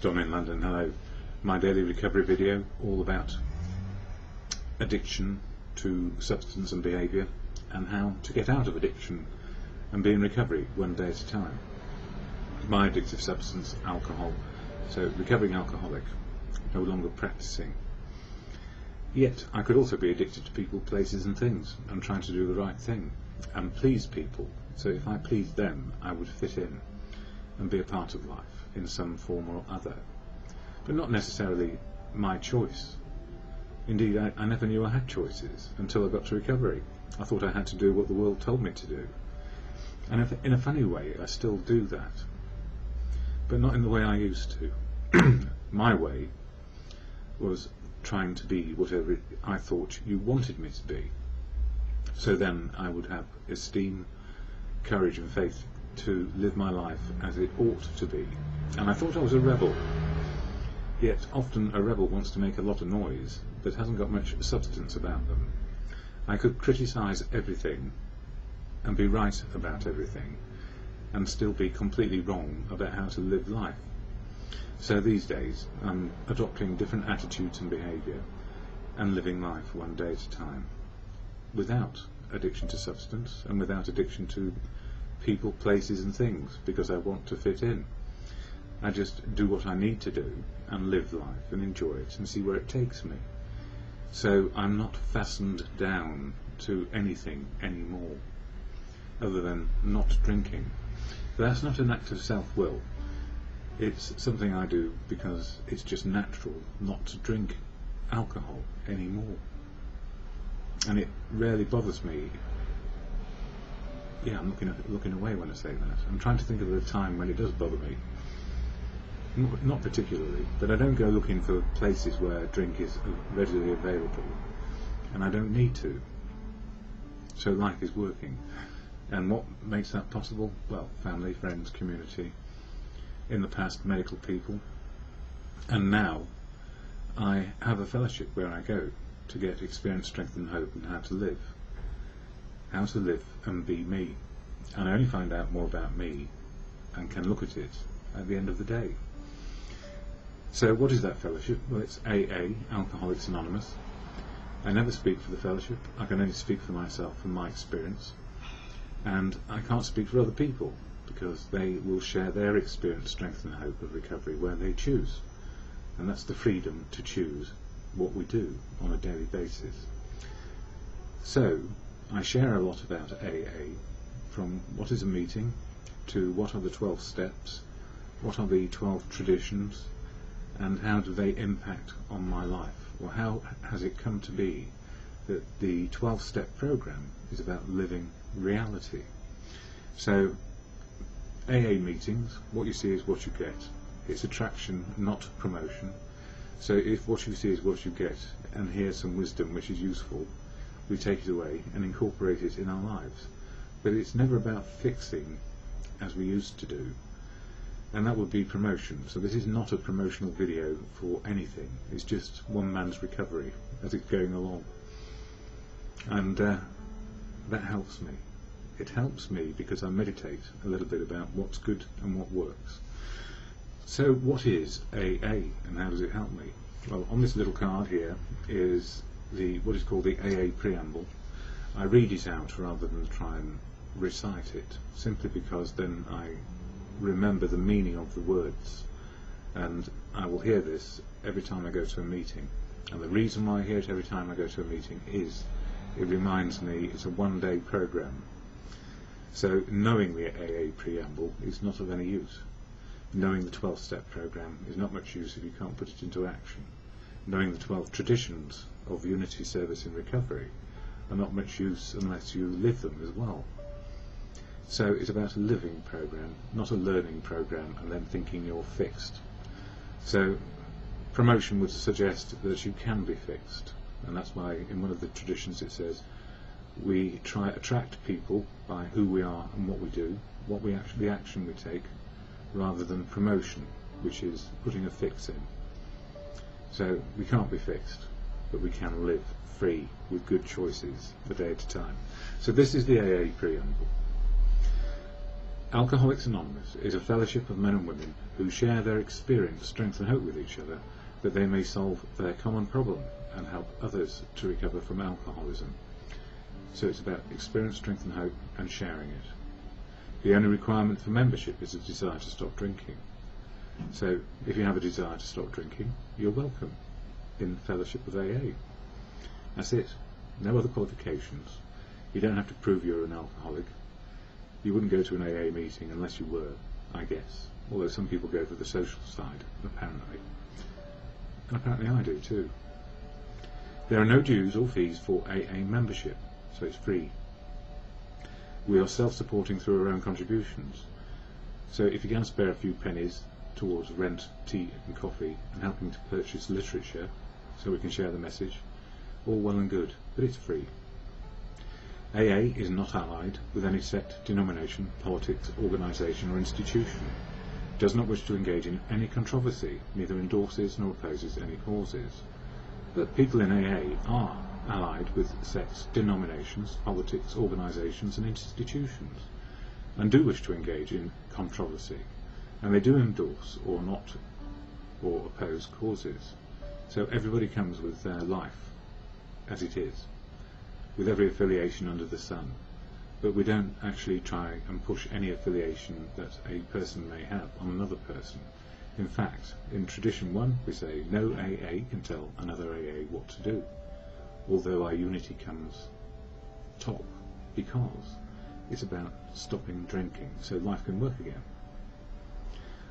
Don in London. Hello. My daily recovery video, all about addiction to substance and behaviour, and how to get out of addiction and be in recovery one day at a time. My addictive substance, alcohol. So recovering alcoholic, no longer practising. Yet I could also be addicted to people, places and things, and trying to do the right thing and please people. So if I pleased them, I would fit in and be a part of life in some form or other, but not necessarily my choice. Indeed, I never knew I had choices until I got to recovery. I thought I had to do what the world told me to do, and in a funny way I still do that, but not in the way I used to. My way was trying to be whatever I thought you wanted me to be, so then I would have esteem, courage and faith to live my life as it ought to be. And I thought I was a rebel, yet often a rebel wants to make a lot of noise that hasn't got much substance about them. I could criticise everything and be right about everything and still be completely wrong about how to live life. So these days I'm adopting different attitudes and behaviour and living life one day at a time, without addiction to substance and without addiction to people, places and things, because I want to fit in. I just do what I need to do and live life and enjoy it and see where it takes me. So I'm not fastened down to anything anymore other than not drinking. But that's not an act of self-will. It's something I do because it's just natural not to drink alcohol anymore. And it rarely bothers me. Yeah, I'm looking away when I say that. I'm trying to think of the time when it does bother me. Not particularly, but I don't go looking for places where drink is readily available, and I don't need to. So life is working. And what makes that possible? Well, family, friends, community, in the past medical people, and now I have a fellowship where I go to get experience, strength and hope and how to live and be me. And I only find out more about me and can look at it at the end of the day. So what is that fellowship? Well, it's AA, Alcoholics Anonymous. I never speak for the fellowship. I can only speak for myself and my experience, and I can't speak for other people because they will share their experience, strength and hope of recovery where they choose, and that's the freedom to choose what we do on a daily basis. So I share a lot about AA, from what is a meeting to what are the 12 steps, what are the 12 traditions, and how do they impact on my life, or how has it come to be that the 12-step program is about living reality. So AA meetings, what you see is what you get. It's attraction, not promotion. So if what you see is what you get, and here's some wisdom which is useful, we take it away and incorporate it in our lives. But it's never about fixing as we used to do, and that would be promotion. So this is not a promotional video for anything. It's just one man's recovery as it's going along, and that helps me. It helps me because I meditate a little bit about what's good and what works. So what is AA and how does it help me? Well, on this little card here is what is called the AA preamble. I read it out rather than try and recite it, simply because then I remember the meaning of the words, and I will hear this every time I go to a meeting. And the reason why I hear it every time I go to a meeting is it reminds me it's a one-day program. So knowing the AA preamble is not of any use. Knowing the 12-step program is not much use if you can't put it into action. Knowing the 12 traditions of unity, service and recovery are not much use unless you live them as well. So it's about a living program, not a learning program and then thinking you're fixed. So promotion would suggest that you can be fixed, and that's why in one of the traditions it says we try to attract people by who we are and what we do, the action we take, rather than promotion, which is putting a fix in. So we can't be fixed, but we can live free with good choices a day at a time. So this is the AA preamble. Alcoholics Anonymous is a fellowship of men and women who share their experience, strength and hope with each other, that they may solve their common problem and help others to recover from alcoholism. So it's about experience, strength and hope, and sharing it. The only requirement for membership is a desire to stop drinking. So if you have a desire to stop drinking, you're welcome in fellowship with AA. That's it. No other qualifications. You don't have to prove you're an alcoholic. You wouldn't go to an AA meeting unless you were, I guess. Although some people go for the social side, apparently. And apparently I do too. There are no dues or fees for AA membership, so it's free. We are self-supporting through our own contributions. So if you can spare a few pennies towards rent, tea and coffee, and helping to purchase literature so we can share the message, all well and good, but it's free. AA is not allied with any sect, denomination, politics, organisation or institution. It does not wish to engage in any controversy, neither endorses nor opposes any causes. But people in AA are allied with sects, denominations, politics, organisations and institutions, and do wish to engage in controversy, and they do endorse or not or oppose causes. So everybody comes with their life as it is, with every affiliation under the sun, but we don't actually try and push any affiliation that a person may have on another person. In fact, in tradition 1 we say no AA can tell another AA what to do, although our unity comes top, because it's about stopping drinking so life can work again.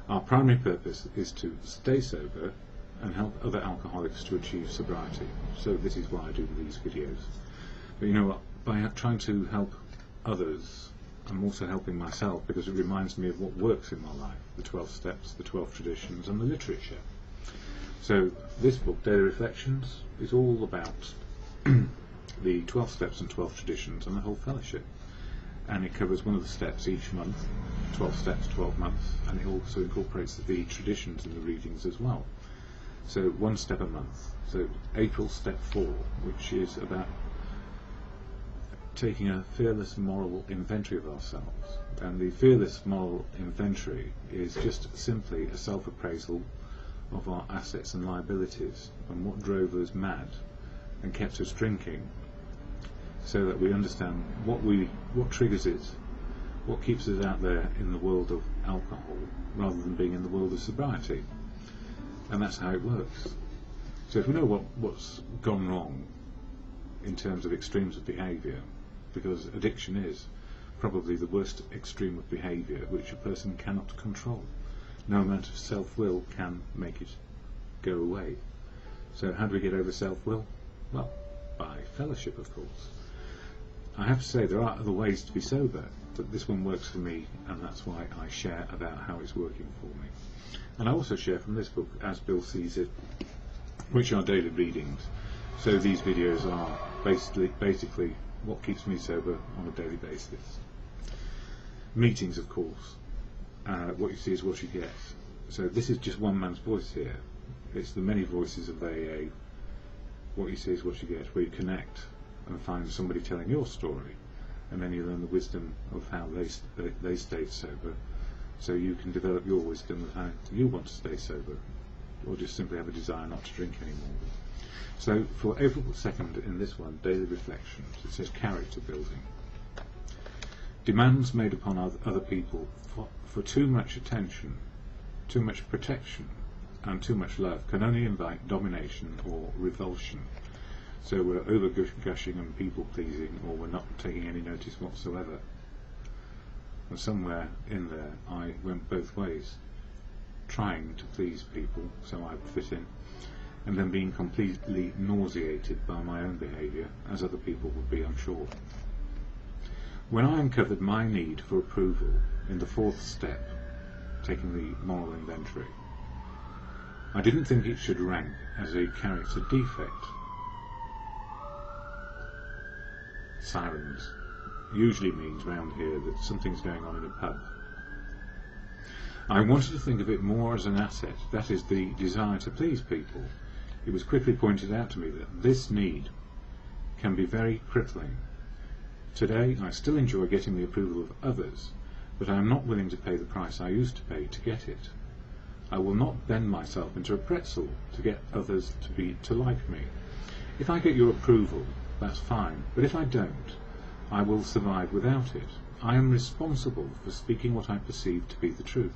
Our primary purpose is to stay sober and help other alcoholics to achieve sobriety, so this is why I do these videos. But you know what, by trying to help others, I'm also helping myself, because it reminds me of what works in my life, the 12 steps, the 12 traditions and the literature. So this book, Daily Reflections, is all about the 12 steps and 12 traditions and the whole fellowship. And it covers one of the steps each month, 12 steps, 12 months, and it also incorporates the traditions in the readings as well. So one step a month. So April step 4, which is about taking a fearless moral inventory of ourselves. And the fearless moral inventory is just simply a self-appraisal of our assets and liabilities and what drove us mad and kept us drinking, so that we understand what triggers it, what keeps us out there in the world of alcohol rather than being in the world of sobriety. And that's how it works. So if we know what's gone wrong in terms of extremes of behaviour, because addiction is probably the worst extreme of behaviour which a person cannot control. No amount of self-will can make it go away. So how do we get over self-will? Well, by fellowship, of course. I have to say there are other ways to be sober, but this one works for me, and that's why I share about how it's working for me. And I also share from this book, As Bill Sees It, which are daily readings. So these videos are basically what keeps me sober on a daily basis. Meetings, of course. What you see is what you get. So this is just one man's voice here. It's the many voices of AA. What you see is what you get, where you connect and find somebody telling your story, and then you learn the wisdom of how they stayed sober, so you can develop your wisdom of how you want to stay sober, or just simply have a desire not to drink anymore. So for April 2nd in this one, Daily Reflections, it says character building. Demands made upon other people for too much attention, too much protection and too much love can only invite domination or revulsion. So we're over-gushing and people-pleasing, or we're not taking any notice whatsoever. And somewhere in there I went both ways, trying to please people so I would fit in, and then being completely nauseated by my own behaviour, as other people would be, I'm sure. When I uncovered my need for approval in the 4th step, taking the moral inventory, I didn't think it should rank as a character defect. Sirens usually means round here that something's going on in a pub. I wanted to think of it more as an asset, that is, the desire to please people. It was quickly pointed out to me that this need can be very crippling. Today I still enjoy getting the approval of others, but I am not willing to pay the price I used to pay to get it. I will not bend myself into a pretzel to get others to like me. If I get your approval, that's fine, but if I don't, I will survive without it. I am responsible for speaking what I perceive to be the truth,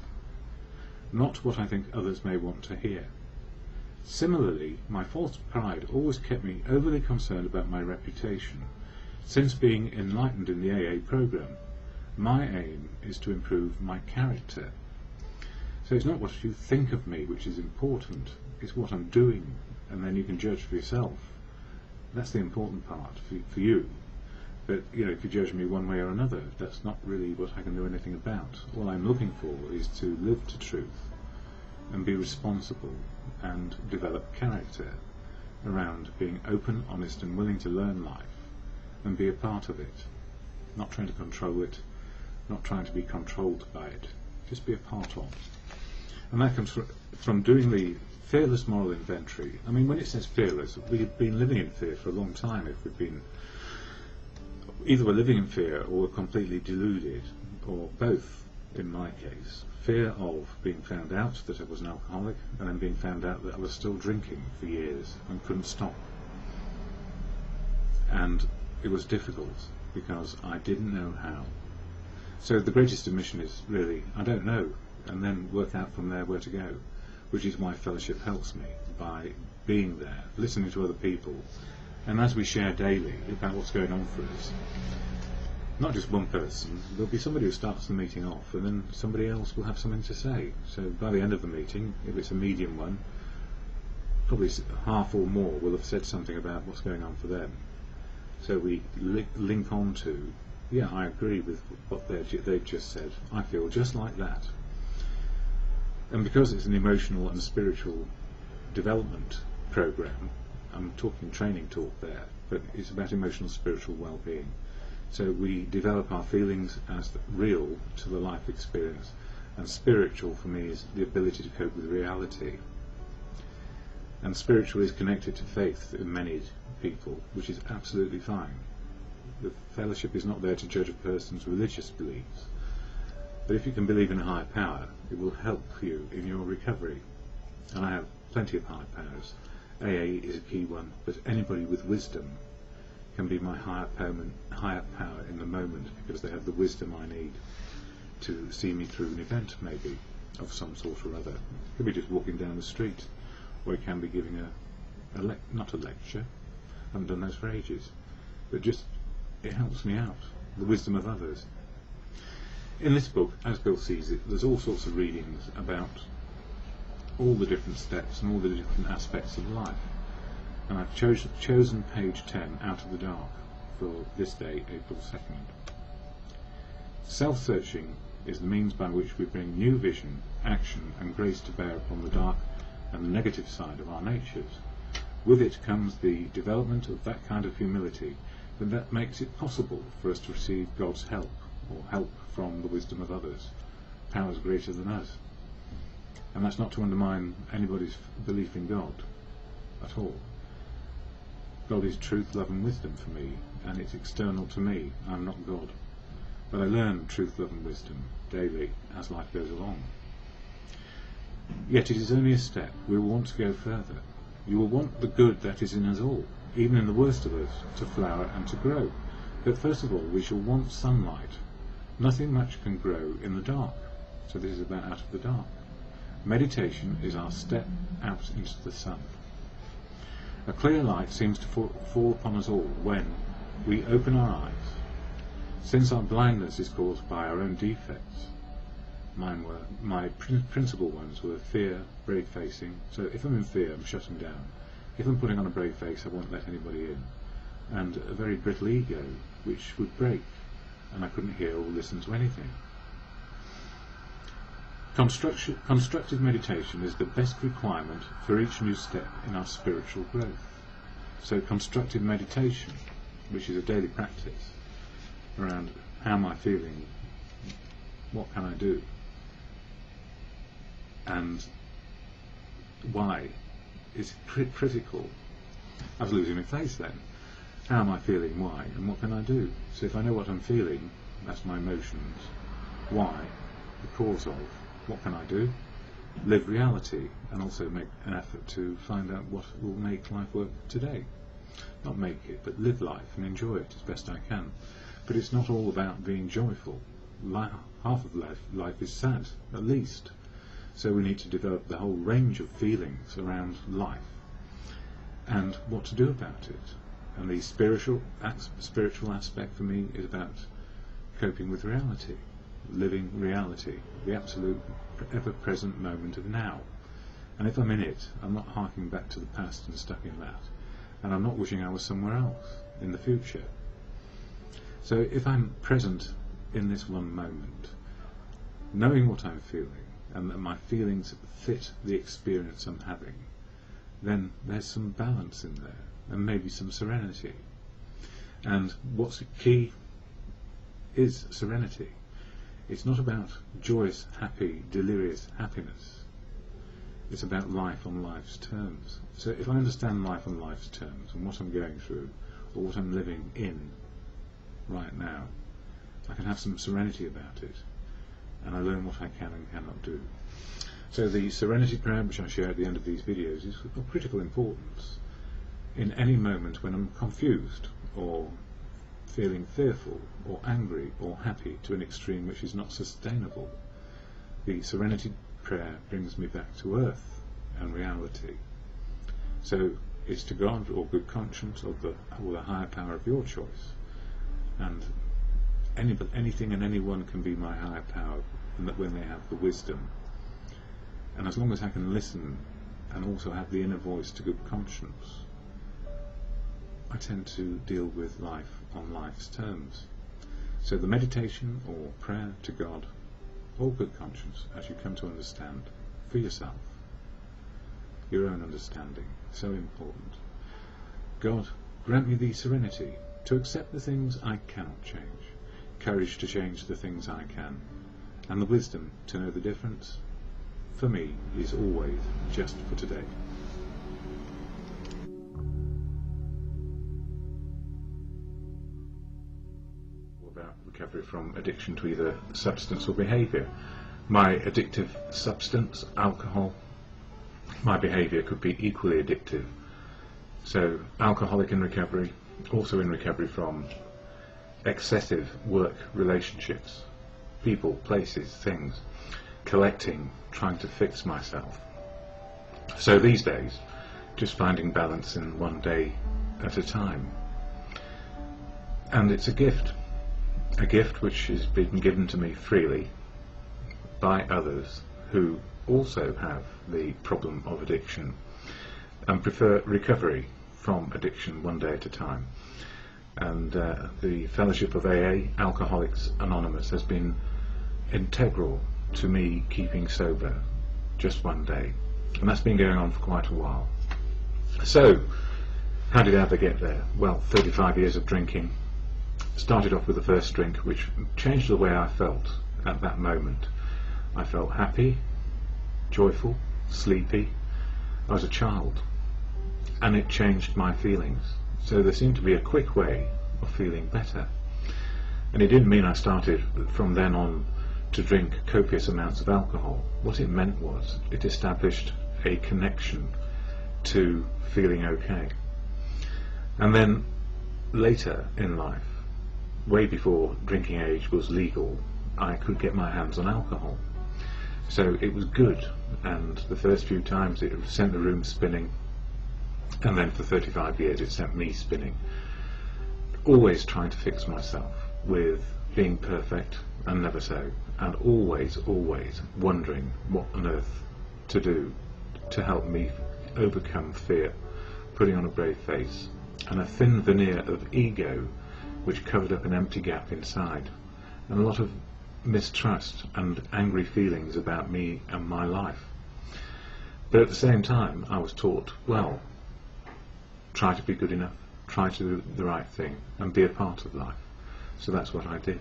not what I think others may want to hear. Similarly, my false pride always kept me overly concerned about my reputation. Since being enlightened in the AA program, my aim is to improve my character. So it's not what you think of me which is important, it's what I'm doing, and then you can judge for yourself. That's the important part for you. But if you judge me one way or another, that's not really what I can do anything about. All I'm looking for is to live to truth and be responsible and develop character around being open, honest and willing to learn life and be a part of it. Not trying to control it, not trying to be controlled by it, just be a part of. And that comes from doing the fearless moral inventory. I mean, when it says fearless, we've been living in fear for a long time. If we've been either we're living in fear or we're completely deluded, or both in my case. Fear of being found out that I was an alcoholic, and then being found out that I was still drinking for years and couldn't stop. And it was difficult because I didn't know how. So the greatest admission is really, I don't know, and then work out from there where to go, which is why fellowship helps me, by being there, listening to other people, and as we share daily about what's going on for us, not just one person, there'll be somebody who starts the meeting off and then somebody else will have something to say. So by the end of the meeting, if it's a medium one, probably half or more will have said something about what's going on for them. So we link on to, yeah, I agree with what they've just said, I feel just like that. And because it's an emotional and spiritual development program, I'm talking training talk there, but it's about emotional spiritual well-being. So we develop our feelings as real to the life experience, and spiritual for me is the ability to cope with reality. And spiritual is connected to faith in many people, which is absolutely fine. The fellowship is not there to judge a person's religious beliefs, but if you can believe in a higher power, it will help you in your recovery. And I have plenty of higher powers. AA is a key one, but anybody with wisdom can be my higher power in the moment, because they have the wisdom I need to see me through an event, maybe, of some sort or other. It could be just walking down the street, or it can be giving not a lecture, I haven't done those for ages, but just, it helps me out, the wisdom of others. In this book, as Bill sees it, there's all sorts of readings about all the different steps and all the different aspects of life. And I've chosen page 10, Out of the Dark, for this day, April 2nd. Self-searching is the means by which we bring new vision, action and grace to bear upon the dark and the negative side of our natures. With it comes the development of that kind of humility that makes it possible for us to receive God's help, or help from the wisdom of others, powers greater than us. And that's not to undermine anybody's belief in God at all. God is truth, love and wisdom for me, and it's external to me. I'm not God. But I learn truth, love and wisdom daily as life goes along. Yet it is only a step. We will want to go further. You will want the good that is in us all, even in the worst of us, to flower and to grow. But first of all, we shall want sunlight. Nothing much can grow in the dark. So this is about out of the dark. Meditation is our step out into the sun. A clear light seems to fall upon us all when we open our eyes. Since our blindness is caused by our own defects, my principal ones were fear, brave facing. So if I'm in fear, I'm shutting down. If I'm putting on a brave face, I won't let anybody in. And a very brittle ego, which would break, and I couldn't hear or listen to anything. Constructive meditation is the best requirement for each new step in our spiritual growth. So constructive meditation, which is a daily practice around how am I feeling, what can I do, and why, is critical. I was losing my face then. How am I feeling, why, and what can I do? So if I know what I'm feeling, that's my emotions, why, the cause of, what can I do, live reality, and also make an effort to find out what will make life work today. Not make it, but live life and enjoy it as best I can. But it's not all about being joyful. Half of life is sad, at least. So we need to develop the whole range of feelings around life and what to do about it. And the spiritual aspect for me is about coping with reality, living reality, the absolute ever-present moment of now. And if I'm in it, I'm not harking back to the past and stuck in that. And I'm not wishing I was somewhere else in the future. So if I'm present in this one moment, knowing what I'm feeling, and that my feelings fit the experience I'm having, then there's some balance in there, and maybe some serenity. And what's key is serenity. It's not about joyous, happy, delirious happiness. It's about life on life's terms. So if I understand life on life's terms, and what I'm going through, or what I'm living in right now, I can have some serenity about it, and I learn what I can and cannot do. So the serenity prayer, which I share at the end of these videos, is of critical importance. In any moment when I'm confused, or feeling fearful, or angry, or happy to an extreme which is not sustainable, the serenity prayer brings me back to earth and reality. So it's to God, or good conscience, or the higher power of your choice. And anything and anyone can be my higher power, and that when they have the wisdom. And as long as I can listen and also have the inner voice to good conscience, I tend to deal with life on life's terms. So the meditation or prayer to God, or good conscience, as you come to understand for yourself, your own understanding, so important. God, grant me the serenity to accept the things I cannot change, courage to change the things I can, and the wisdom to know the difference, for me, is always just for today. About recovery from addiction to either substance or behaviour. My addictive substance, alcohol, my behaviour could be equally addictive. So, alcoholic in recovery, also in recovery from excessive work relationships, people, places, things, collecting, trying to fix myself. So these days, just finding balance in one day at a time. And it's a gift which has been given to me freely by others who also have the problem of addiction and prefer recovery from addiction one day at a time. And the fellowship of AA, Alcoholics Anonymous, has been integral to me keeping sober just one day, and that's been going on for quite a while. So how did I ever get there? Well, 35 years of drinking. Started off with the first drink, which changed the way I felt at that moment. I felt happy, joyful, sleepy. I was a child, and it changed my feelings. So there seemed to be a quick way of feeling better. And it didn't mean I started from then on to drink copious amounts of alcohol. What it meant was it established a connection to feeling okay. And then later in life, way before drinking age was legal, I could get my hands on alcohol. So it was good, and the first few times it sent the room spinning, and then for 35 years it sent me spinning. Always trying to fix myself with being perfect and never so, and always wondering what on earth to do to help me overcome fear, putting on a brave face, and a thin veneer of ego which covered up an empty gap inside, and a lot of mistrust and angry feelings about me and my life. But at the same time I was taught, well, try to be good enough, try to do the right thing and be a part of life. So that's what I did.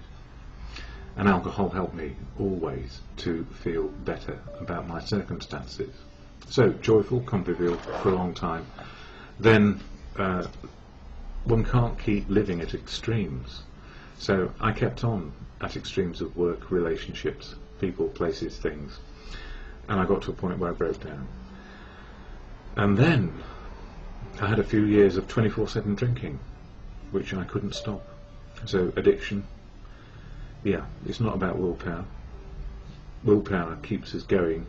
And alcohol helped me always to feel better about my circumstances. So joyful, convivial for a long time. Then one can't keep living at extremes. So I kept on at extremes of work, relationships, people, places, things, and I got to a point where I broke down. And then I had a few years of 24/7 drinking, which I couldn't stop. So addiction, yeah, it's not about willpower. Willpower keeps us going.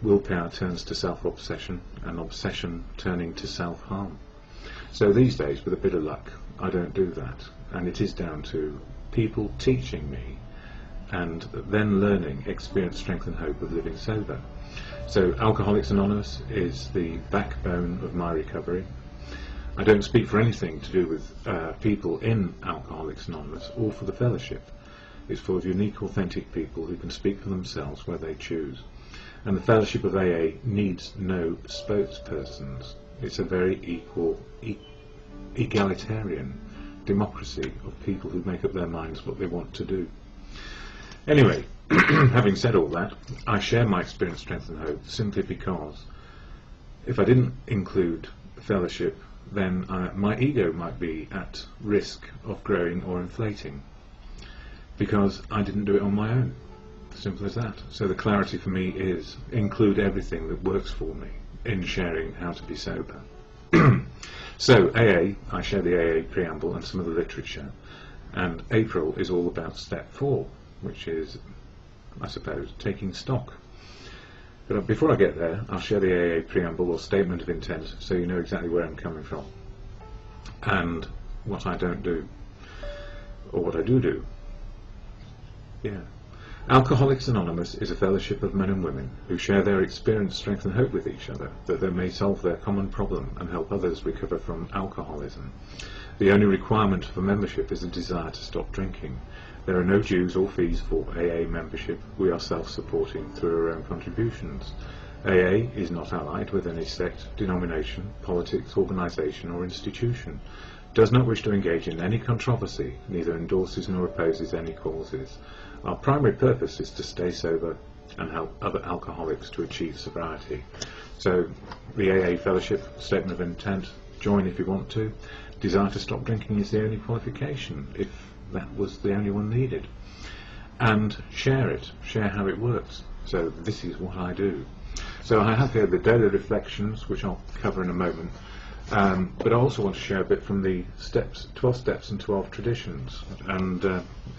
Willpower turns to self-obsession, and obsession turning to self-harm. So these days, with a bit of luck, I don't do that, and it is down to people teaching me and then learning experience, strength and hope of living sober. So Alcoholics Anonymous is the backbone of my recovery. I don't speak for anything to do with people in Alcoholics Anonymous or for the fellowship. It's full of unique, authentic people who can speak for themselves where they choose. And the fellowship of AA needs no spokespersons. It's a very equal, egalitarian democracy of people who make up their minds what they want to do. Anyway, having said all that, I share my experience, strength and hope simply because if I didn't include fellowship, then my ego might be at risk of growing or inflating, because I didn't do it on my own. Simple as that. So the clarity for me is include everything that works for me in sharing how to be sober. So AA, I share the AA preamble and some of the literature, and April is all about step 4, which is, I suppose, taking stock. But before I get there, I'll share the AA preamble or statement of intent so you know exactly where I'm coming from and what I don't do, or what I do. Yeah. Alcoholics Anonymous is a fellowship of men and women who share their experience, strength and hope with each other, that they may solve their common problem and help others recover from alcoholism. The only requirement for membership is a desire to stop drinking. There are no dues or fees for AA membership. We are self-supporting through our own contributions. AA is not allied with any sect, denomination, politics, organisation or institution, does not wish to engage in any controversy, neither endorses nor opposes any causes. Our primary purpose is to stay sober and help other alcoholics to achieve sobriety. So the AA fellowship, statement of intent, join if you want to. Desire to stop drinking is the only qualification, if that was the only one needed. And share it, share how it works. So this is what I do. So I have here the daily reflections, which I'll cover in a moment. But I also want to share a bit from the steps, 12 steps and 12 traditions. And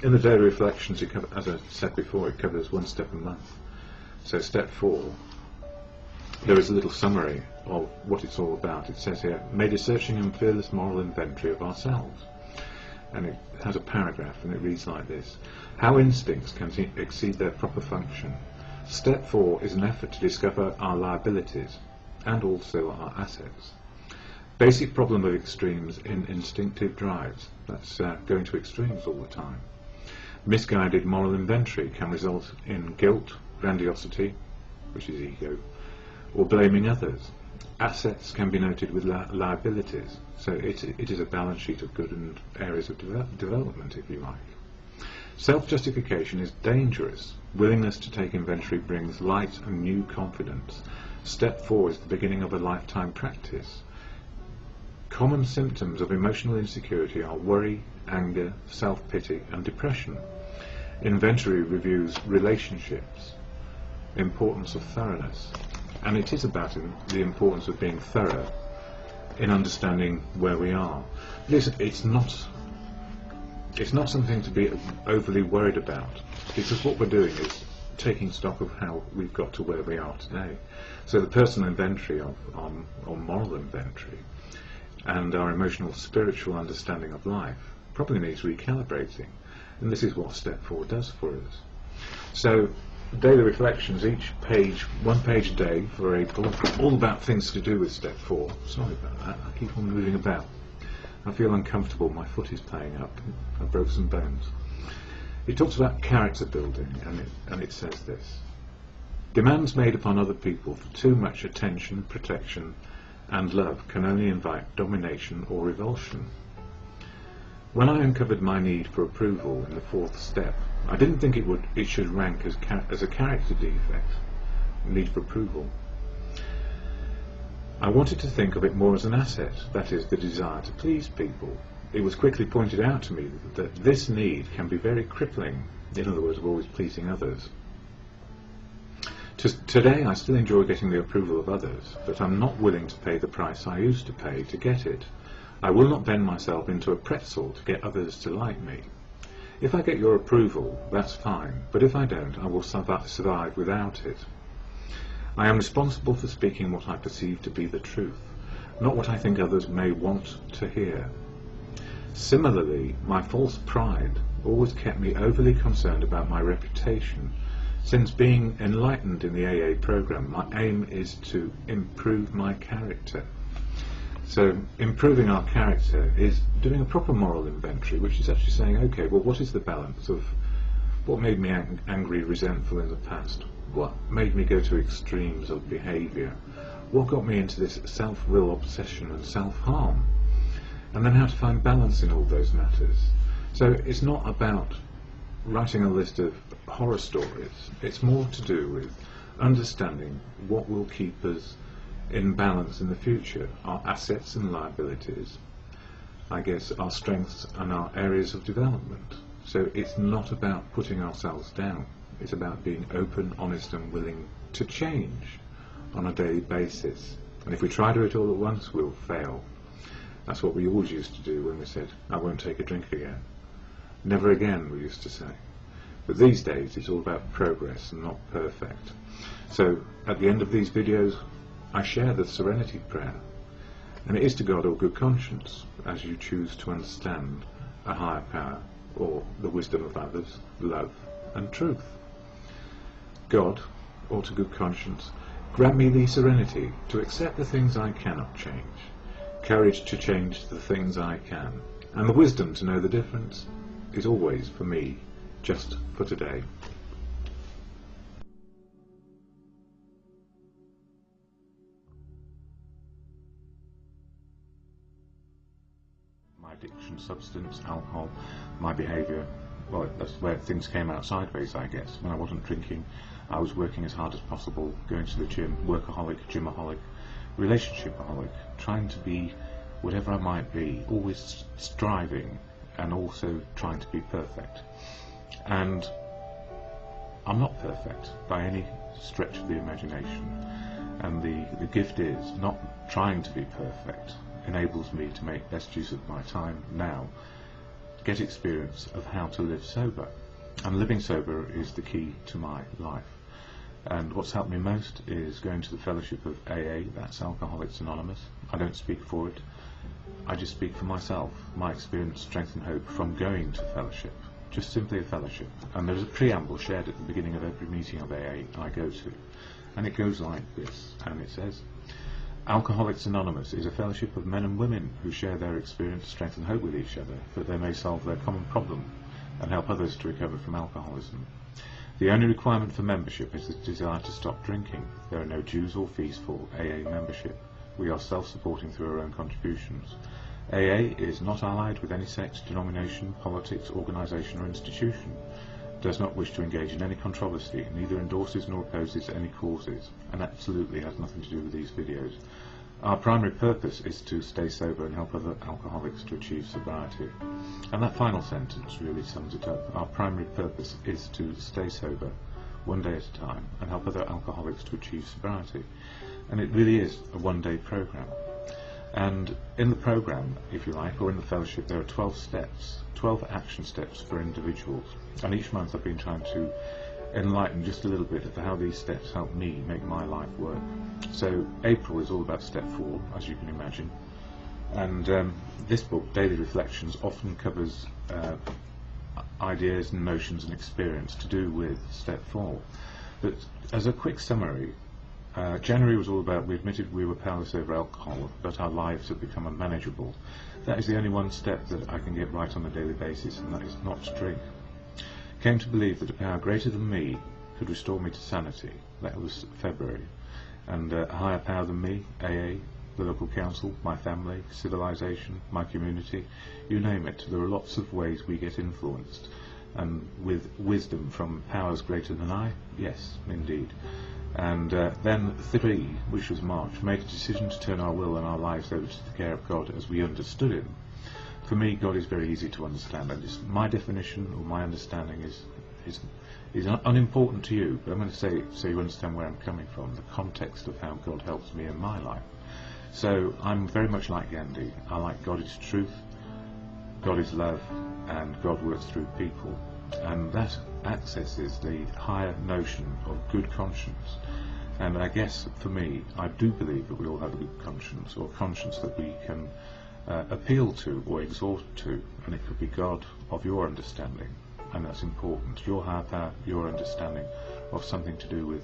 in the daily reflections, it covers, as I said before, it covers one step a month. So step 4, there is a little summary of what it's all about. It says here, made a searching and fearless moral inventory of ourselves. And it has a paragraph, and it reads like this. How instincts can exceed their proper function. Step 4 is an effort to discover our liabilities and also our assets. Basic problem of extremes in instinctive drives. That's going to extremes all the time. Misguided moral inventory can result in guilt, grandiosity, which is ego, or blaming others. Assets can be noted with liabilities, so it is a balance sheet of good and areas of development, if you like. Self-justification is dangerous. Willingness to take inventory brings light and new confidence. Step 4 is the beginning of a lifetime practice. Common symptoms of emotional insecurity are worry, anger, self-pity and depression. Inventory reviews relationships, importance of thoroughness, and it is about the importance of being thorough in understanding where we are. It's not something to be overly worried about, because what we're doing is taking stock of how we've got to where we are today. So the personal inventory or moral inventory and our emotional spiritual understanding of life probably needs recalibrating, and this is what step 4 does for us. So daily reflections, each page, 1 page a day for April, all about things to do with step 4. Sorry about that, I keep on moving about. I feel uncomfortable, my foot is playing up, I broke some bones. It talks about character building, and it says this. Demands made upon other people for too much attention, protection and love can only invite domination or revulsion. When I uncovered my need for approval in the 4th step, I didn't think it should rank as a character defect, need for approval. I wanted to think of it more as an asset, that is, the desire to please people. it was quickly pointed out to me that this need can be very crippling, in other words, of always pleasing others. Today I still enjoy getting the approval of others, but I'm not willing to pay the price I used to pay to get it. I will not bend myself into a pretzel to get others to like me. If I get your approval, that's fine, but if I don't, I will survive without it. I am responsible for speaking what I perceive to be the truth, not what I think others may want to hear. Similarly, my false pride always kept me overly concerned about my reputation. Since being enlightened in the AA program, my aim is to improve my character. So improving our character is doing a proper moral inventory, which is actually saying, okay, well, what is the balance of what made me angry, resentful in the past? What made me go to extremes of behaviour? What got me into this self-will obsession and self-harm? And then how to find balance in all those matters. So it's not about writing a list of horror stories. It's more to do with understanding what will keep us in balance in the future, our assets and liabilities, I guess our strengths and our areas of development. So it's not about putting ourselves down, it's about being open, honest and willing to change on a daily basis. And if we try to do it all at once, we'll fail. That's what we always used to do when we said, I won't take a drink again. Never again, we used to say. But these days it's all about progress and not perfect. So at the end of these videos I share the serenity prayer, and it is to God or good conscience, as you choose to understand a higher power or the wisdom of others, love and truth. God, or to good conscience, grant me the serenity to accept the things I cannot change, courage to change the things I can, and the wisdom to know the difference is always for me, just for today. My addiction, substance, alcohol, my behaviour, well, that's where things came out sideways, I guess. When I wasn't drinking, I was working as hard as possible, going to the gym, workaholic, gymaholic, relationshipaholic, trying to be whatever I might be, always striving and also trying to be perfect. And I'm not perfect by any stretch of the imagination, and the gift is not trying to be perfect enables me to make best use of my time now, get experience of how to live sober. And living sober is the key to my life. And what's helped me most is going to the fellowship of AA, that's Alcoholics Anonymous. I don't speak for it, I just speak for myself, my experience, strength and hope from going to fellowship. Just simply a fellowship. And there's a preamble shared at the beginning of every meeting of AA I go to. And it goes like this, and it says, Alcoholics Anonymous is a fellowship of men and women who share their experience, strength and hope with each other, that they may solve their common problem and help others to recover from alcoholism. The only requirement for membership is the desire to stop drinking. There are no dues or fees for AA membership. We are self-supporting through our own contributions. AA is not allied with any sex, denomination, politics, organisation or institution, does not wish to engage in any controversy, neither endorses nor opposes any causes, and absolutely has nothing to do with these videos. Our primary purpose is to stay sober and help other alcoholics to achieve sobriety. And that final sentence really sums it up. Our primary purpose is to stay sober, one day at a time, and help other alcoholics to achieve sobriety. And it really is a one-day program. And in the program, if you like, or in the fellowship, there are 12 steps, 12 action steps for individuals. And each month I've been trying to enlighten just a little bit of how these steps help me make my life work. So April is all about step 4, as you can imagine. And this book, Daily Reflections, often covers ideas and notions and experience to do with step 4. But as a quick summary, January was all about, we admitted we were powerless over alcohol, but our lives have become unmanageable. That is the only one step that I can get right on a daily basis, and that is not to drink. Came to believe that a power greater than me could restore me to sanity. That was February. And a higher power than me, AA, the local council, my family, civilization, my community, you name it. There are lots of ways we get influenced. And with wisdom from powers greater than I, yes, indeed. And then 3, which was March, made a decision to turn our will and our lives over to the care of God as we understood Him. for me, God is very easy to understand. My definition or my understanding is unimportant to you, but I'm going to say it so you understand where I'm coming from, the context of how God helps me in my life. So I'm very much like Gandhi. I like God is truth, God is love, and God works through people. And that accesses the higher notion of good conscience. And I guess for me, I do believe that we all have a good conscience, or conscience that we can appeal to or exhort to, and it could be God of your understanding, and that's important. Your higher power, your understanding of something to do with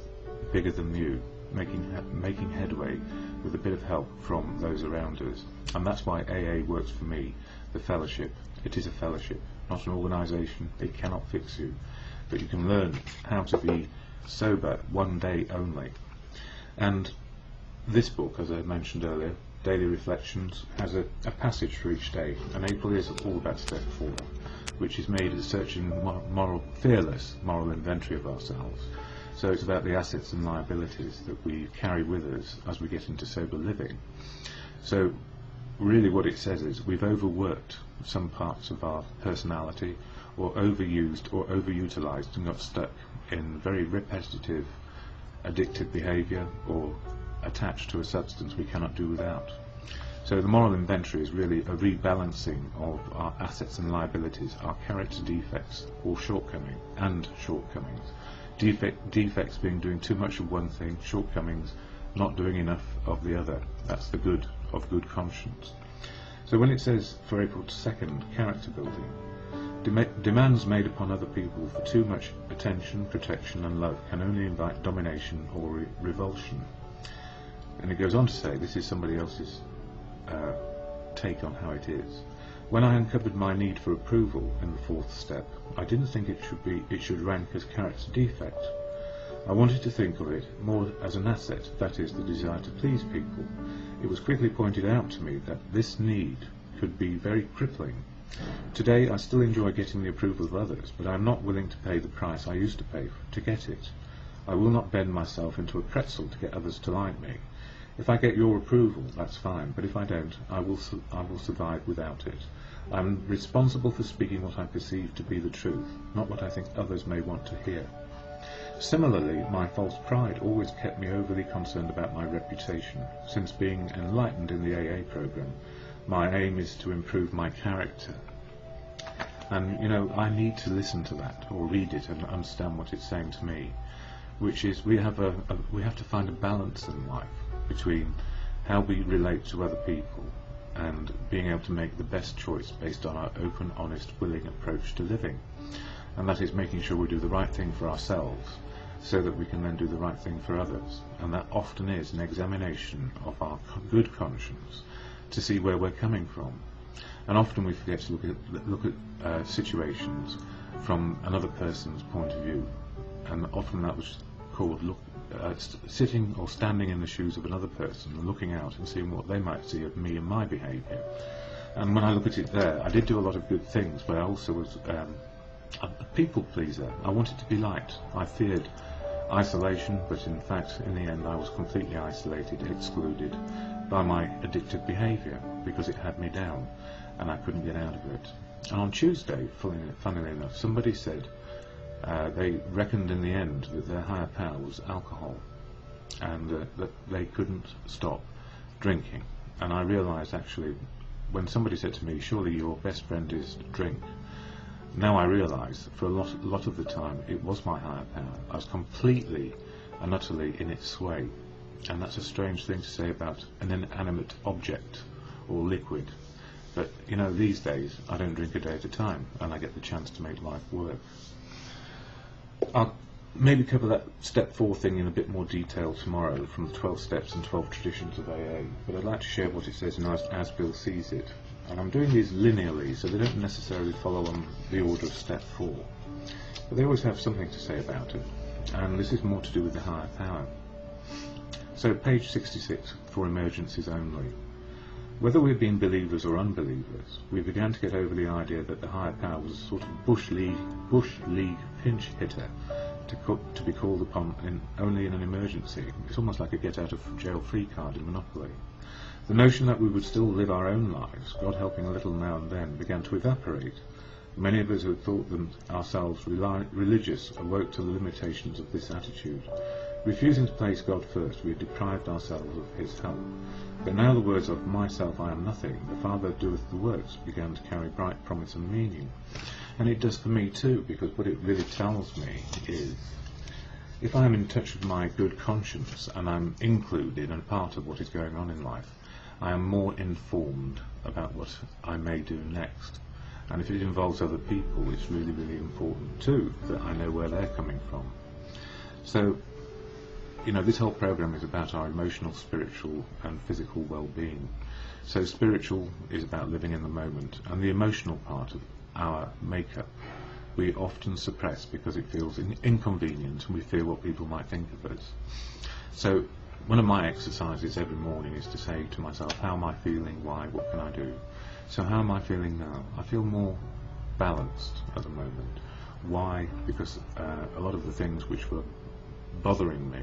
bigger than you, making headway with a bit of help from those around us. And that's why AA works for me, the fellowship. It is a fellowship, not an organisation. It cannot fix you, but you can learn how to be sober one day only. And this book, as I mentioned earlier, Daily Reflections, has a passage for each day, and April is all about step 4, which is made as searching fearless moral inventory of ourselves. So it's about the assets and liabilities that we carry with us as we get into sober living. So really what it says is we've overworked some parts of our personality, or overused or overutilised, and got stuck in very repetitive addictive behaviour, or attached to a substance we cannot do without. So the moral inventory is really a rebalancing of our assets and liabilities, our character defects or shortcomings. Defects being doing too much of one thing, shortcomings not doing enough of the other. That's the good of good conscience. So when it says for April 2nd, character building, demands made upon other people for too much attention, protection and love can only invite domination or revulsion. And it goes on to say, this is somebody else's take on how it is. When I uncovered my need for approval in the 4th step, I didn't think it should rank as character defect. I wanted to think of it more as an asset, that is, the desire to please people. It was quickly pointed out to me that this need could be very crippling. Today I still enjoy getting the approval of others, but I am not willing to pay the price I used to pay to get it. I will not bend myself into a pretzel to get others to like me. If I get your approval, that's fine, but if I don't, I will survive without it. I am responsible for speaking what I perceive to be the truth, not what I think others may want to hear. Similarly, my false pride always kept me overly concerned about my reputation. Since being enlightened in the AA program, my aim is to improve my character. And, you know, I need to listen to that, or read it and understand what it's saying to me, which is we have to find a balance in life between how we relate to other people and being able to make the best choice based on our open, honest, willing approach to living. And that is making sure we do the right thing for ourselves so that we can then do the right thing for others. And that often is an examination of our good conscience to see where we're coming from. And often we forget to look at situations from another person's point of view. And often that was called sitting or standing in the shoes of another person and looking out and seeing what they might see of me and my behaviour. And when I look at it there, I did do a lot of good things, but I also was a people pleaser. I wanted to be liked. I feared isolation, but in fact, in the end, I was completely isolated, excluded by my addictive behaviour, because it had me down and I couldn't get out of it. And on Tuesday, funnily enough, somebody said they reckoned in the end that their higher power was alcohol, and that they couldn't stop drinking. And I realised, actually, when somebody said to me, surely your best friend is drink, now I realise for a lot of the time it was my higher power. I was completely and utterly in its sway. And that's a strange thing to say about an inanimate object or liquid. But, you know, these days I don't drink a day at a time, and I get the chance to make life work. I'll maybe cover that step 4 thing in a bit more detail tomorrow, from the 12 steps and 12 traditions of AA, but I'd like to share what it says in As Bill Sees It. And I'm doing these linearly, so they don't necessarily follow on the order of step 4, but they always have something to say about it, and this is more to do with the higher power. So page 66, for emergencies only. Whether we've been believers or unbelievers, we began to get over the idea that the higher power was a sort of bush league pinch hitter to be called upon only in an emergency. It's almost like a get out of jail free card in Monopoly. The notion that we would still live our own lives, God helping a little now and then, began to evaporate. Many of us who had thought them ourselves religious awoke to the limitations of this attitude. Refusing to place God first, we had deprived ourselves of his help. But now the words of myself I am nothing, the Father doeth the works, began to carry bright promise and meaning. And it does for me too, because what it really tells me is, if I am in touch with my good conscience and I'm included and part of what is going on in life, I am more informed about what I may do next. And if it involves other people, it's really, really important too that I know where they're coming from. So, this whole program is about our emotional, spiritual and physical well-being. So spiritual is about living in the moment, and the emotional part of our makeup we often suppress because it feels inconvenient and we fear what people might think of us. So one of my exercises every morning is to say to myself, how am I feeling, why, what can I do? So how am I feeling now? I feel more balanced at the moment. Why? Because a lot of the things which were bothering me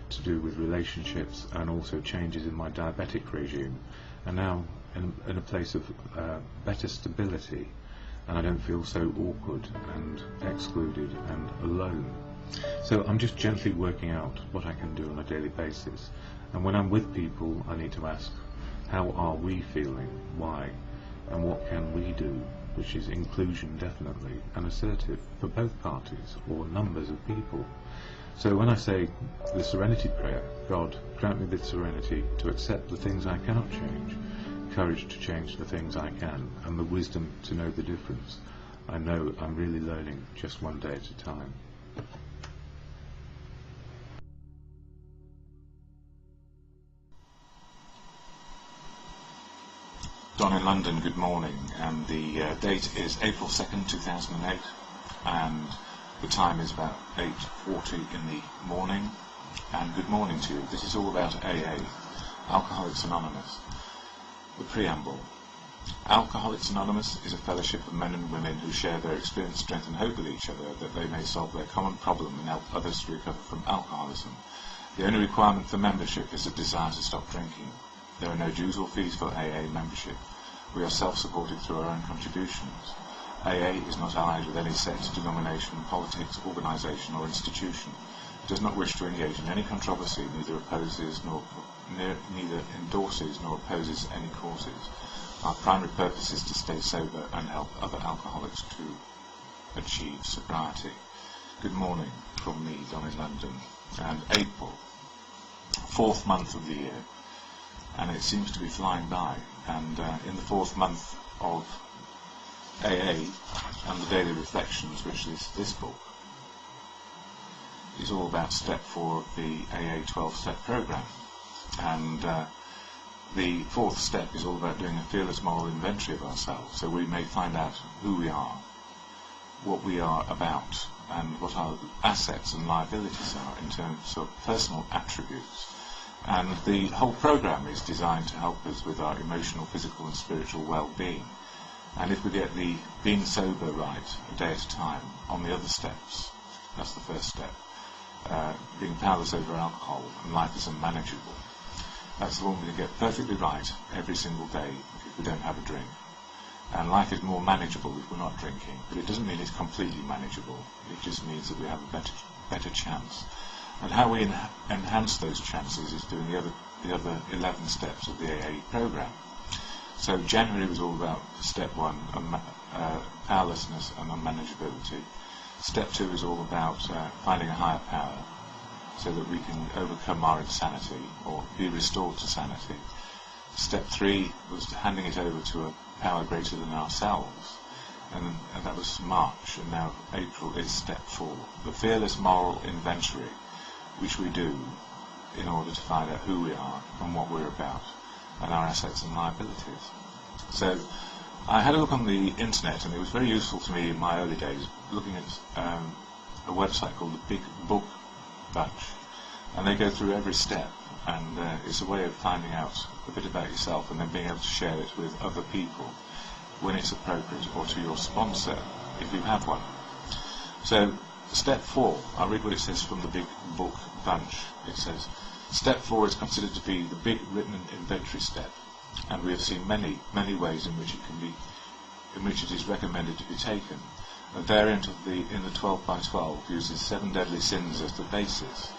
to do with relationships and also changes in my diabetic regime are now in a place of better stability, and I don't feel so awkward and excluded and alone. So I'm just gently working out what I can do on a daily basis, and when I'm with people I need to ask, how are we feeling, why, and what can we do, which is inclusion definitely, and assertive for both parties or numbers of people. So when I say the serenity prayer, God, grant me the serenity to accept the things I cannot change, courage to change the things I can, and the wisdom to know the difference, I know I'm really learning just one day at a time. Don in London, good morning, and the date is April 2nd, 2008, and the time is about 8:40 in the morning, and good morning to you. This is all about AA, Alcoholics Anonymous. The preamble. Alcoholics Anonymous is a fellowship of men and women who share their experience, strength and hope with each other that they may solve their common problem and help others to recover from alcoholism. The only requirement for membership is a desire to stop drinking. There are no dues or fees for AA membership. We are self-supported through our own contributions. AA is not allied with any sect, denomination, politics, organisation or institution. It does not wish to engage in any controversy, neither endorses nor opposes any causes. Our primary purpose is to stay sober and help other alcoholics to achieve sobriety. Good morning from me, Don in London, and April, 4th month of the year, and it seems to be flying by, and in the 4th month of AA and the Daily Reflections, which is this book, is all about step 4 of the AA 12-step program, and the 4th step is all about doing a fearless moral inventory of ourselves, so we may find out who we are, what we are about, and what our assets and liabilities are in terms of personal attributes. And the whole program is designed to help us with our emotional, physical and spiritual well-being. And if we get the being sober right a day at a time on the other steps, that's the first step, being powerless over alcohol and life is unmanageable, that's the one we're going to get perfectly right every single day if we don't have a drink. And life is more manageable if we're not drinking, but it doesn't mean it's completely manageable. It just means that we have a better chance. And how we enhance those chances is doing the other 11 steps of the AA program. So January was all about step 1, powerlessness and unmanageability. Step 2 is all about finding a higher power so that we can overcome our insanity or be restored to sanity. Step 3 was handing it over to a power greater than ourselves, and that was March, and now April is step 4, the fearless moral inventory, which we do in order to find out who we are and what we're about and our assets and liabilities. So I had a look on the internet, and it was very useful to me in my early days looking at a website called the Big Book Bunch, and they go through every step, and it's a way of finding out a bit about yourself and then being able to share it with other people when it's appropriate, or to your sponsor if you have one. So step 4, I'll read what it says from the Big Book Bunch. It says, step 4 is considered to be the big written inventory step. and we have seen many ways in which it is recommended to be taken. A variant of in the 12 by 12 uses 7 deadly sins as the basis.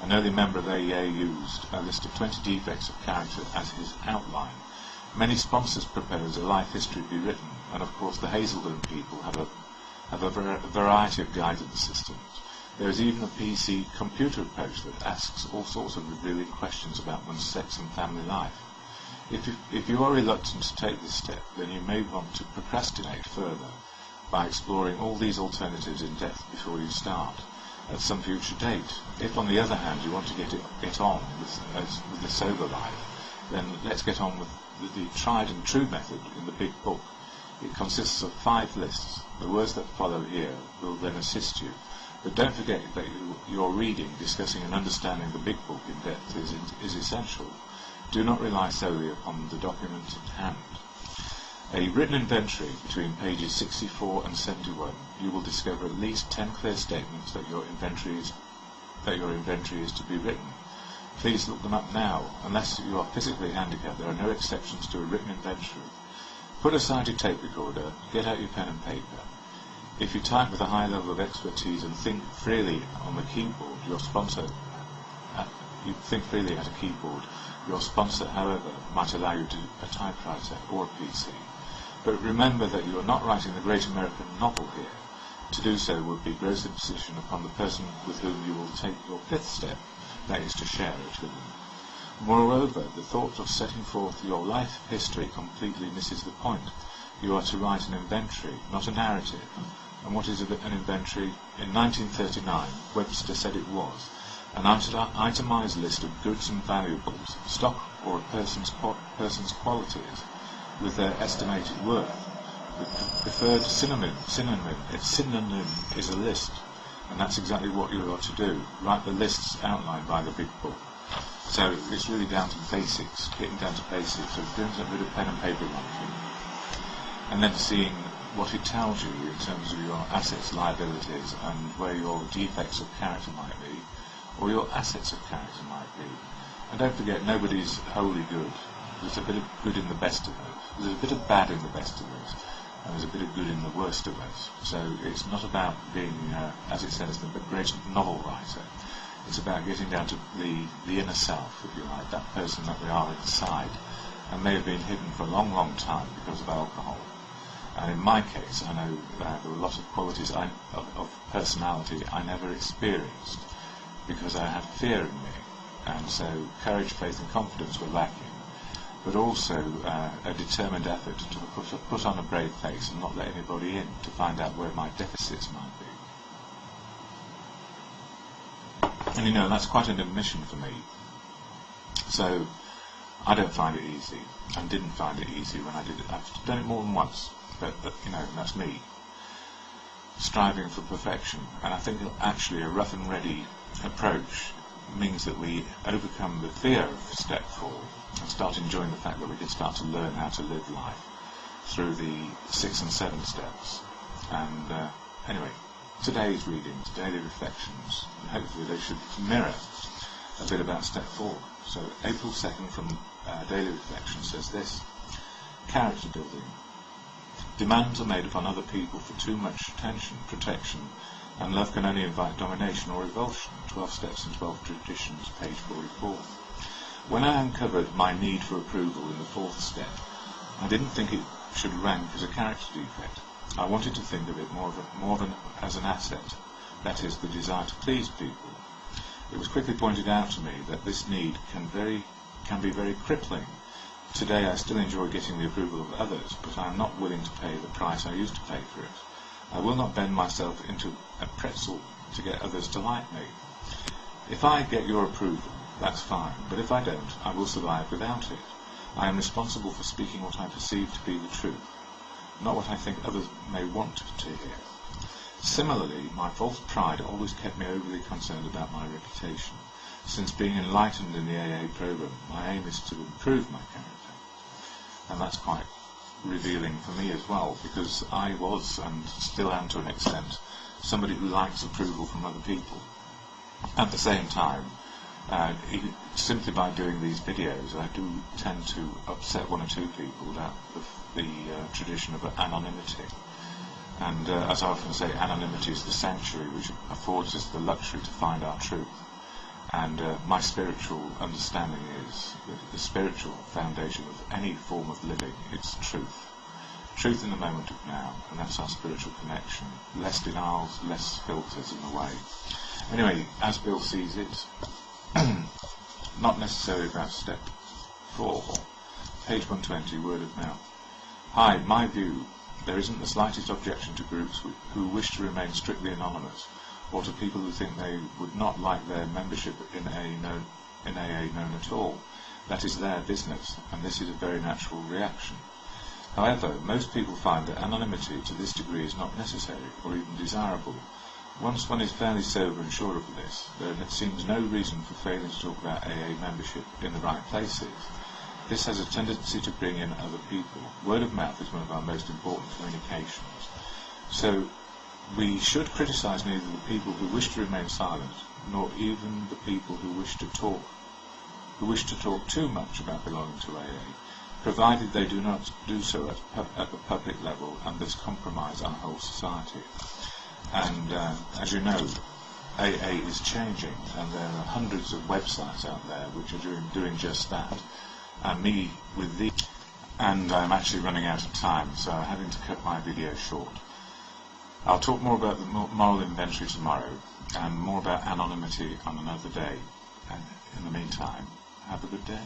An early member of AEA used a list of 20 defects of character as his outline. Many sponsors propose a life history be written, and of course the Hazelden people have a variety of guidance systems. There is even a PC computer approach that asks all sorts of revealing questions about one's sex and family life. If you are reluctant to take this step, then you may want to procrastinate further by exploring all these alternatives in depth before you start at some future date. If, on the other hand, you want to get on with the sober life, then let's get on with the tried and true method in the big book. It consists of 5 lists. The words that follow here will then assist you. But don't forget that your reading, discussing and understanding the big book in depth is essential. Do not rely solely upon the document at hand. A written inventory between pages 64 and 71, you will discover at least 10 clear statements that your inventory is to be written. Please look them up now. Unless you are physically handicapped, there are no exceptions to a written inventory. Put aside your tape recorder, get out your pen and paper. If you type with a high level of expertise and think freely on the keyboard, your sponsor, however, might allow you to a typewriter or a PC. But remember that you are not writing the great American novel here. To do so would be gross imposition upon the person with whom you will take your 5th step, that is to share it with them. Moreover, the thought of setting forth your life history completely misses the point. You are to write an inventory, not a narrative. And what is an inventory? In 1939, Webster said it was an itemised list of goods and valuables, stock or a person's qualities, with their estimated worth. The preferred synonym is a list, and that's exactly what you are to do. Write the lists outlined by the big book. So it's really down to basics, getting down to basics, so doing a bit of pen and paper writing, and then seeing what it tells you in terms of your assets, liabilities, and where your defects of character might be, or your assets of character might be. And don't forget, nobody's wholly good. There's a bit of good in the best of us. There's a bit of bad in the best of us, and there's a bit of good in the worst of us. So it's not about being, as it says, the great novel writer. It's about getting down to the inner self, if you like, that person that we are inside, and may have been hidden for a long, long time because of alcohol. And in my case, I know there were a lot of qualities of personality I never experienced because I had fear in me, and so courage, faith and confidence were lacking, but also a determined effort to put on a brave face and not let anybody in to find out where my deficits might be. And you know, that's quite an admission for me. So I don't find it easy, and didn't find it easy when I did it. I've done it more than once. But you know, that's me, striving for perfection. And I think actually a rough and ready approach means that we overcome the fear of step 4 and start enjoying the fact that we can start to learn how to live life through the 6 and 7 steps. And anyway, today's readings, daily reflections, and hopefully they should mirror a bit about step 4. So April 2nd from Daily Reflection says this: character building. Demands are made upon other people for too much attention, protection, and love can only invite domination or revulsion. 12 Steps and 12 Traditions, page 44. When I uncovered my need for approval in the 4th step, I didn't think it should rank as a character defect. I wanted to think of it more than as an asset, that is, the desire to please people. It was quickly pointed out to me that this need can be very crippling. Today I still enjoy getting the approval of others, but I am not willing to pay the price I used to pay for it. I will not bend myself into a pretzel to get others to like me. If I get your approval, that's fine, but if I don't, I will survive without it. I am responsible for speaking what I perceive to be the truth, not what I think others may want to hear. Similarly, my false pride always kept me overly concerned about my reputation. Since being enlightened in the AA program, my aim is to improve my character. And that's quite revealing for me as well, because I was, and still am to an extent, somebody who likes approval from other people. At the same time, Simply by doing these videos, I do tend to upset one or two people about the tradition of anonymity. And as I often say, anonymity is the sanctuary which affords us the luxury to find our truth. And my spiritual understanding is that the spiritual foundation of any form of living is truth. Truth in the moment of now, and that's our spiritual connection. Less denials, less filters in the way. Anyway, as Bill sees it, not necessarily about step 4, page 120, word of mouth. Hi, my view, there isn't the slightest objection to groups who wish to remain strictly anonymous, or to people who think they would not like their membership in AA known at all. That is their business, and this is a very natural reaction. However, most people find that anonymity to this degree is not necessary, or even desirable. Once one is fairly sober and sure of this, there seems no reason for failing to talk about AA membership in the right places. This has a tendency to bring in other people. Word of mouth is one of our most important communications. So we should criticise neither the people who wish to remain silent, nor even the people who wish to talk too much about belonging to AA, provided they do not do so at the public level and thus compromise our whole society. And as you know, AA is changing, and there are hundreds of websites out there which are doing just that. And me with these, and I'm actually running out of time, so I'm having to cut my video short. I'll talk more about the moral inventory tomorrow, and more about anonymity on another day. And in the meantime, have a good day.